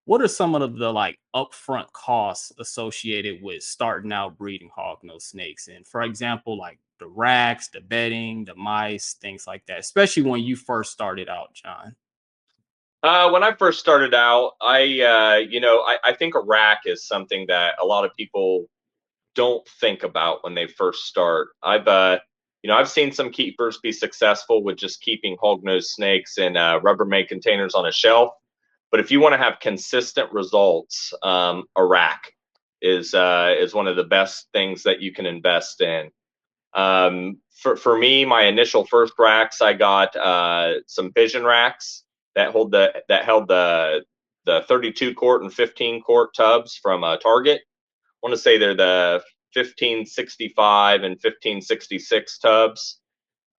what are some of the like upfront costs associated with starting out breeding hognose snakes? And for example, like the racks, the bedding, the mice, things like that, especially when you first started out, John. When I first started out, I think a rack is something that a lot of people don't think about when they first start. I've seen some keepers be successful with just keeping hognose snakes in Rubbermaid containers on a shelf. But if you want to have consistent results, a rack is one of the best things that you can invest in. For me, my initial first racks, I got some vision racks that held the 32 quart and 15 quart tubs from Target. I want to say they're the 1565 and 1566 tubs.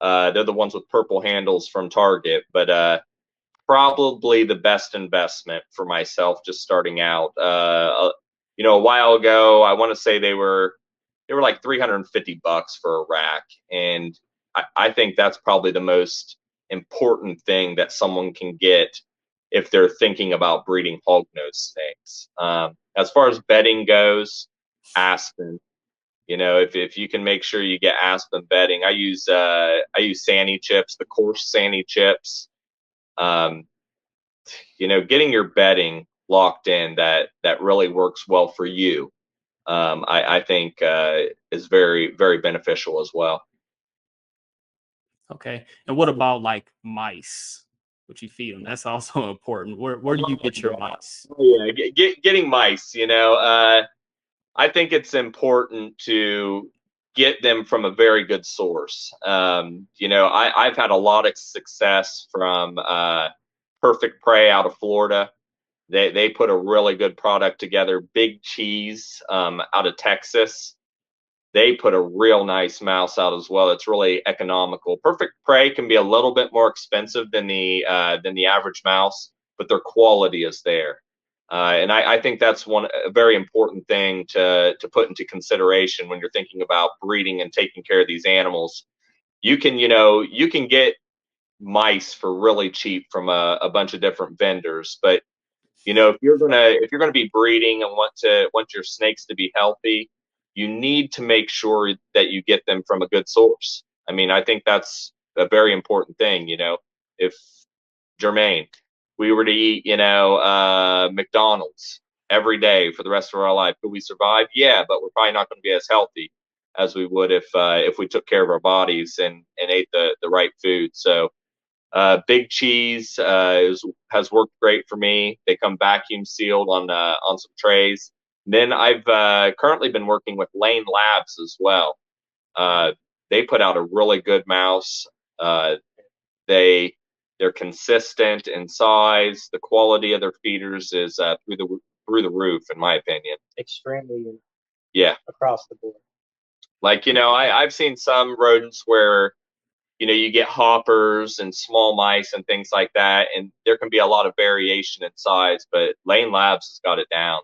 They're the ones with purple handles from Target, but probably the best investment for myself just starting out. A while ago, I want to say they were like 350 bucks for a rack, and I think that's probably the most important thing that someone can get if they're thinking about breeding hognose snakes. As far as bedding goes, aspen. If you can make sure you get aspen bedding, I use Sani chips, the coarse Sani chips. Um, Getting your bedding locked in that really works well for you, I think is very, very beneficial as well. Okay. And what about like mice? What you feed them? That's also important. Where do you get your mice? Yeah, getting mice. I think it's important to get them from a very good source. I've had a lot of success from Perfect Prey out of Florida. They put a really good product together. Big Cheese out of Texas. They put a real nice mouse out as well. It's really economical. Perfect Prey can be a little bit more expensive than the average mouse, but their quality is there. And I think that's a very important thing to put into consideration when you're thinking about breeding and taking care of these animals. You can get mice for really cheap from a bunch of different vendors, but if you're gonna be breeding and want your snakes to be healthy, you need to make sure that you get them from a good source. I mean, I think that's a very important thing. If Jermaine, we were to eat, McDonald's every day for the rest of our life, could we survive? Yeah, but we're probably not going to be as healthy as we would if we took care of our bodies and ate the right food. So Big Cheese has worked great for me. They come vacuum sealed on some trays. Then I've currently been working with Lane Labs as well. Uh, they put out a really good mouse. Uh, they they're consistent in size. The quality of their feeders is through the roof, in my opinion. Extremely Yeah, across the board. like I've seen some rodents where you get hoppers and small mice and things like that, and there can be a lot of variation in size. But Lane Labs has got it down.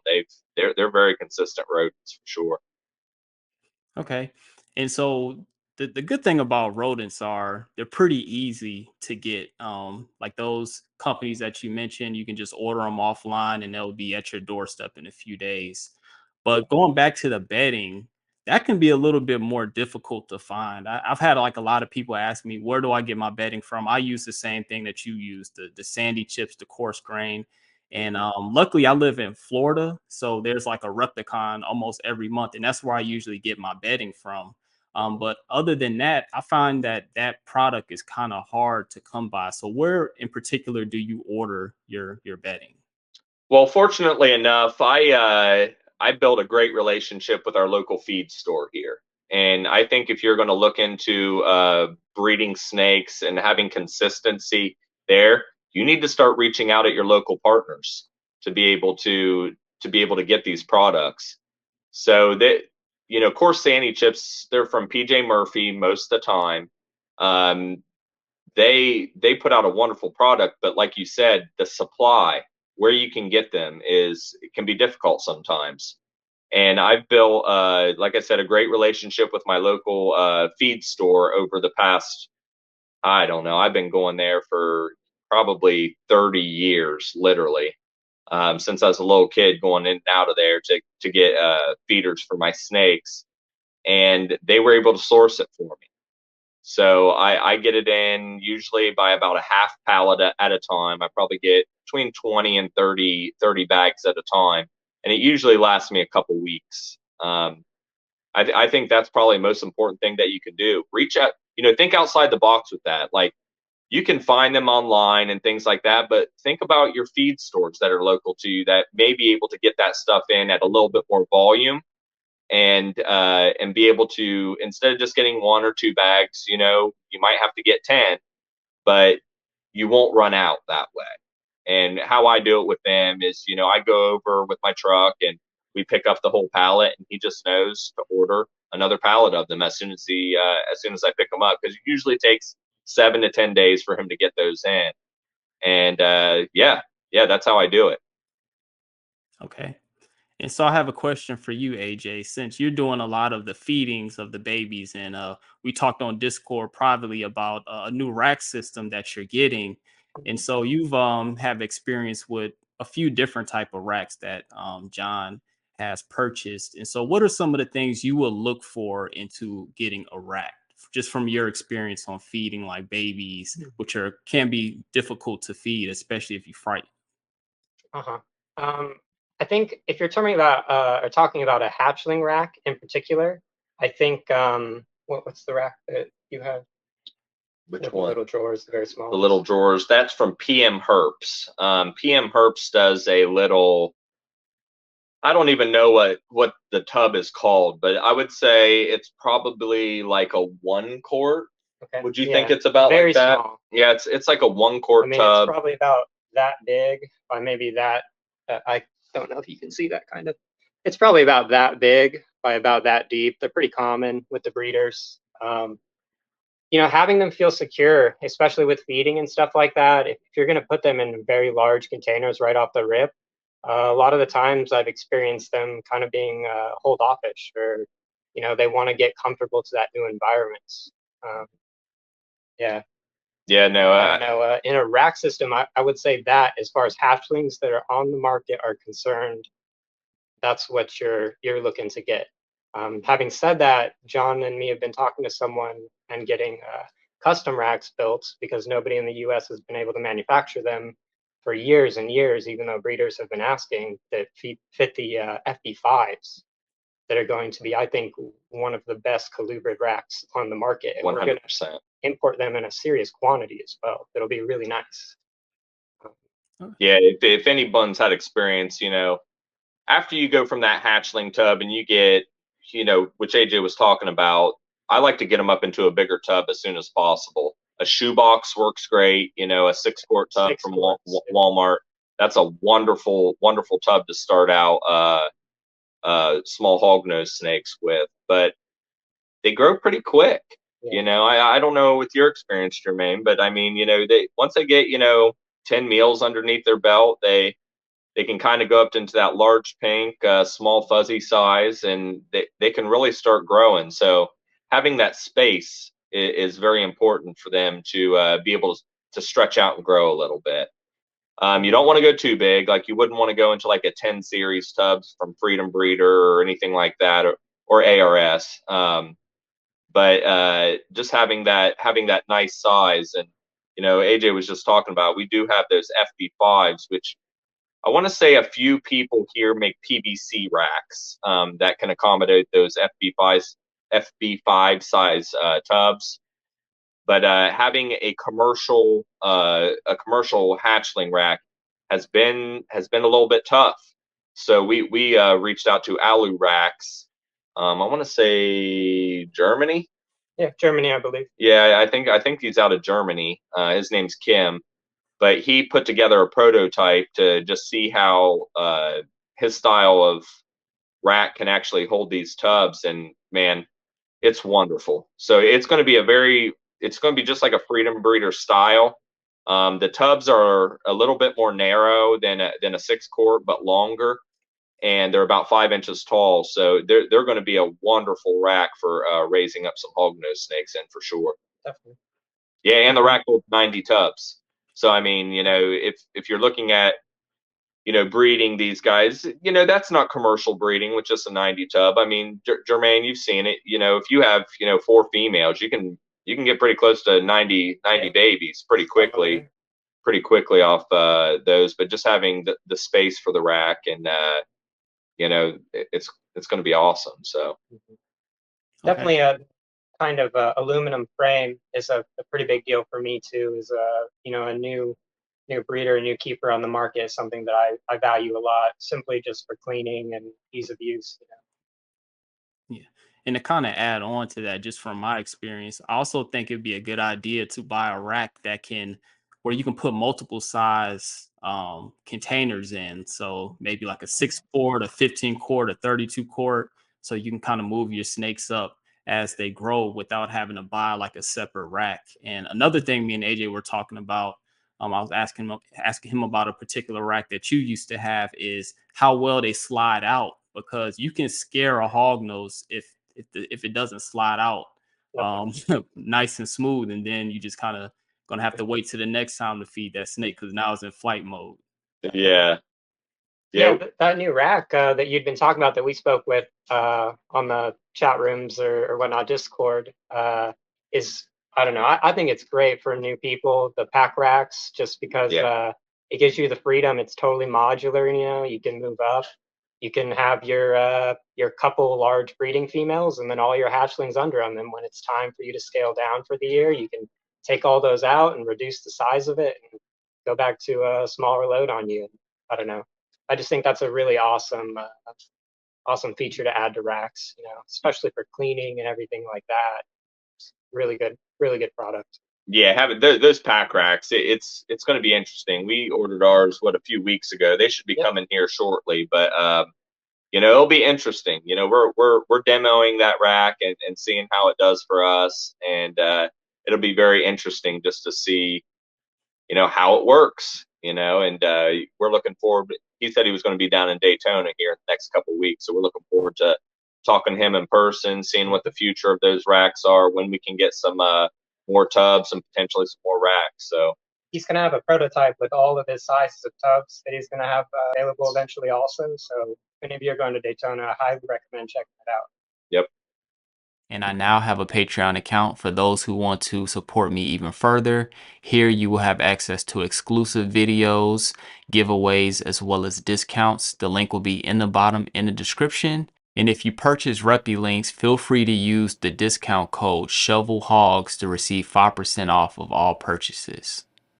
They're very consistent rodents for sure. Okay. And so the good thing about rodents are they're pretty easy to get. Like those companies that you mentioned, you can just order them offline and they'll be at your doorstep in a few days. But going back to the bedding, that can be a little bit more difficult to find. I've had like a lot of people ask me, where do I get my bedding from? I use the same thing that you use, the sandy chips, the coarse grain. And luckily, I live in Florida, so there's like a Replicon almost every month, and that's where I usually get my bedding from. But other than that, I find that that product is kind of hard to come by. So where in particular do you order your bedding? Well, fortunately enough, I built a great relationship with our local feed store here, and I think if you're going to look into breeding snakes and having consistency there, you need to start reaching out at your local partners to be able to get these products. So that Corsani chips, they're from PJ Murphy most of the time. Um, they put out a wonderful product, but like you said, the supply where you can get them it can be difficult sometimes. And I've built, like I said, a great relationship with my local feed store over the past, I don't know, I've been going there for probably 30 years, literally. since I was a little kid going in and out of there to get feeders for my snakes, and they were able to source it for me. So I get it in usually by about a half pallet at a time. I probably get between 20 and 30 bags at a time. And it usually lasts me a couple weeks. I think that's probably the most important thing that you can do. Reach out, think outside the box with that. Like you can find them online and things like that, but think about your feed stores that are local to you that may be able to get that stuff in at a little bit more volume and be able to, instead of just getting 1 or 2 bags, you might have to get 10, but you won't run out that way. And how I do it with them is, I go over with my truck and we pick up the whole pallet, and he just knows to order another pallet of them as soon as I pick them up, because it usually takes 7 to 10 days for him to get those in. And yeah, that's how I do it. Okay. And so I have a question for you, AJ, since you're doing a lot of the feedings of the babies, and we talked on Discord privately about a new rack system that you're getting. And so you've have experience with a few different type of racks that John has purchased. And so what are some of the things you will look for into getting a rack? Just from your experience on feeding like babies, which are can be difficult to feed, especially if you frighten. Uh-huh. Um, I think if you're talking about a hatchling rack in particular, I think what's the rack that you have Which with the one? little drawers, the very small The ones? little drawers. That's from PM Herps. PM Herps does a little. I don't even know what the tub is called, but I would say it's probably like a 1 quart. Okay. Would you think Yeah, it's about like very that? small. Yeah, it's like a one I quart mean, it's tub. probably about that big, by maybe that. I don't know if you can see that kind of. It's probably about that big by about that deep. They're pretty common with the breeders. Having them feel secure, especially with feeding and stuff like that, if you're going to put them in very large containers right off the rip, a lot of the times I've experienced them kind of being hold offish, or they want to get comfortable to that new environment. Um, yeah, Yeah, no, I don't know. In a rack system, I would say that as far as hatchlings that are on the market are concerned, that's what you're looking to get. Having said that, John and me have been talking to someone and getting custom racks built because nobody in the U.S. has been able to manufacture them for years and years, even though breeders have been asking that fit the FB5s that are going to be, I think, one of the best colubrid racks on the market. And we're going to 100%. import them in a serious quantity as well. It'll be really nice. Yeah, if anyone's had experience, after you go from that hatchling tub and you get, which AJ was talking about, I like to get them up into a bigger tub as soon as possible. A shoebox works great, a 6 quart tub Six from quarts. Walmart. That's a wonderful, wonderful tub to start out small hognose snakes with, but they grow pretty quick. Yeah. I don't know with your experience, Jermaine, but I mean, they once they get 10 meals underneath their belt, they can kind of go up into that large pink, small fuzzy size, and they can really start growing. So having that space is very important for them to be able to stretch out and grow a little bit. You don't want to go too big, like you wouldn't want to go into like a 10 series tubs from Freedom Breeder or anything like that, or ARS. But just having that nice size, and AJ was just talking about, we do have those FB5s, which I want to say a few people here make PVC racks that can accommodate those FB5 size tubs. But having a commercial hatchling rack has been a little bit tough. So we reached out to Alu Racks. I want to say Germany. Yeah, Germany, I believe. Yeah, I think he's out of Germany. His name's Kim, but he put together a prototype to just see how his style of rack can actually hold these tubs, and man, it's wonderful. So it's going to be just like a Freedom Breeder style. The tubs are a little bit more narrow than a 6 quart, but longer, and they're about 5 inches tall. So they're going to be a wonderful rack for raising up some hognose snakes in for sure. Definitely. Yeah, and the rack holds 90 tubs. So I mean, if you're looking at breeding these guys. That's not commercial breeding with just a 90 tub. I mean, Jermaine, you've seen it. If you have, 4 females, you can get pretty close to 90 babies pretty quickly off those. But just having the space for the rack, and it's going to be awesome. So Okay. Definitely a kind of aluminum frame is a pretty big deal for me too. Is a new breeder, a new keeper on the market is something that I value a lot, simply just for cleaning and ease of use. Yeah. And to kind of add on to that, just from my experience, I also think it'd be a good idea to buy a rack where you can put multiple size containers in. So maybe like a 6 quart, a 15 quart, a 32 quart. So you can kind of move your snakes up as they grow without having to buy like a separate rack. And another thing me and AJ were talking about, I was asking him about a particular rack that you used to have, is how well they slide out, because you can scare a hognose if it doesn't slide out Definitely. nice and smooth, and then you just kind of gonna have to wait to the next time to feed that snake because now it's in flight mode. yeah, Yeah, yeah, that new rack that you'd been talking about that we spoke with on the chat rooms or whatnot, Discord, is, I don't know, I think it's great for new people, the pack racks, just because yeah, it gives you the freedom. It's totally modular, you can move up. You can have your couple large breeding females and then all your hatchlings under them. And when it's time for you to scale down for the year, you can take all those out and reduce the size of it and go back to a smaller load on you. I don't know. I just think that's a really awesome feature to add to racks, especially for cleaning and everything like that. Really good product. yeah. Having those pack racks, it's going to be interesting. We ordered ours a few weeks ago. They should be Yep. coming here shortly, but it'll be interesting. We're demoing that rack and seeing how it does for us, and it'll be very interesting just to see how it works. And we're looking forward. He said he was going to be down in Daytona here in the next couple of weeks, so we're looking forward to talking to him in person, seeing what the future of those racks are, when we can get some more tubs and potentially some more racks. So He's going to have a prototype with all of his sizes of tubs that he's going to have available eventually also. So if any of you are going to Daytona, I highly recommend checking it out. yep. And I now have a Patreon account for those who want to support me even further. Here you will have access to exclusive videos, giveaways, as well as discounts. The link will be in the bottom in the description. And if you purchase Reppy links, feel free to use the discount code ShovelHogs to receive 5% off of all purchases.